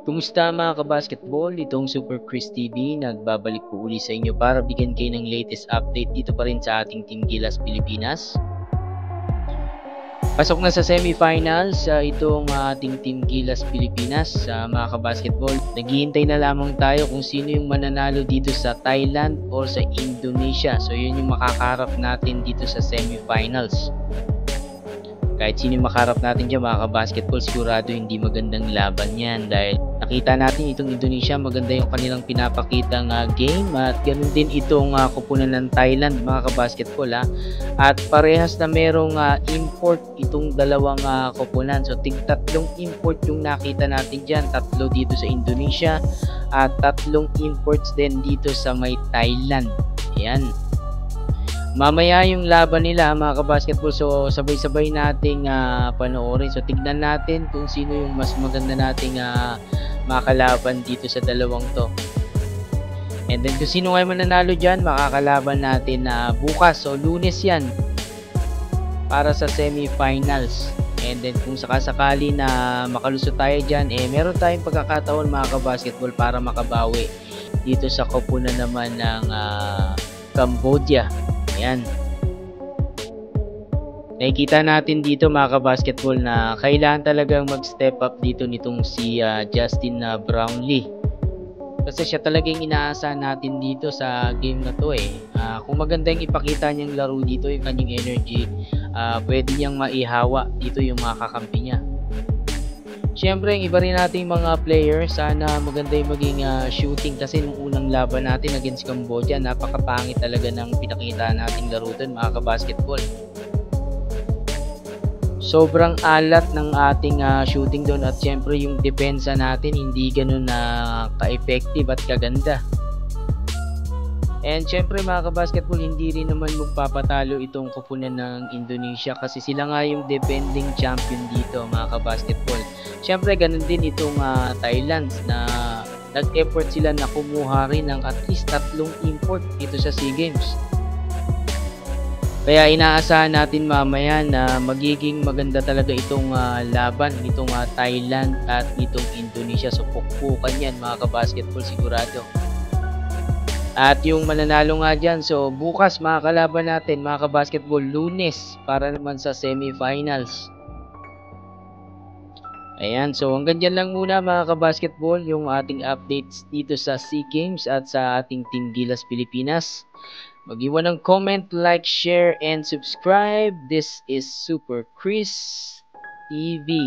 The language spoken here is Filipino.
Kumusta mga kabasketball? Itong Super Chris TV, nagbabalik po uli sa inyo para bigyan kayo ng latest update dito pa rin sa ating Team Gilas Pilipinas. Pasok na sa semifinals itong ating Team Gilas Pilipinas mga kabasketball. Naghihintay na lamang tayo kung sino yung mananalo dito sa Thailand or sa Indonesia. So yun yung makakarap natin dito sa semifinals. Kahit sino yung makaharap natin dyan mga kabasketball, sigurado hindi magandang laban yan dahil nakita natin itong Indonesia, maganda yung kanilang pinapakitang game at ganun din itong kupunan ng Thailand mga kabasketball at parehas na merong import itong dalawang kupunan. So tatlong import yung nakita natin dyan, tatlo dito sa Indonesia at tatlong imports din dito sa may Thailand. Ayan. Mamaya yung laban nila mga kabasketball, so sabay-sabay nating panoorin. So tignan natin kung sino yung mas maganda nating makalaban dito sa dalawang to. And then kung sino ngayon mananalo dyan, makakalaban natin bukas. So Lunes yan para sa semifinals. And then kung sakasakali na makalusot tayo dyan, meron tayong pagkakataon mga kabasketball para makabawi dito sa koponan naman ng Cambodia. Ayan. Nakikita natin dito mga kabasketball na kailangan talagang mag-step up dito nitong si Justin Brownlee. Kasi siya talagang inaasahan natin dito sa game na to kung maganda yung ipakita niyang laro dito, yung kanyang energy, pwede niyang maihawa dito yung mga kakampi niya. Siyempre, yung iba rin nating mga players, sana maganda yung maging shooting kasi nung unang laban natin against Cambodia, napakapangit talaga ng pinakita nating laro dun mga kabasketball. Sobrang alat ng ating shooting doon at siyempre yung depensa natin hindi ganun na ka-effective at kaganda. And syempre mga kabasketball, hindi rin naman magpapatalo itong kupunan ng Indonesia kasi sila nga yung defending champion dito mga kabasketball. Syempre ganun din itong Thailand na nag-effort sila na kumuha rin ng at least tatlong import dito sa SEA Games. Kaya inaasahan natin mamaya na magiging maganda talaga itong laban nitong Thailand at itong Indonesia. So pukpukan yan mga kabasketball sigurado. At yung mananalo nga dyan, so bukas makakalaban natin mga kabasketball, Lunes para naman sa semifinals. Ayan, so hanggang dyan lang muna mga kabasketball yung ating updates dito sa SEA Games at sa ating Team Gilas Pilipinas. Mag-iwan ng comment, like, share, and subscribe. This is Super Chris TV.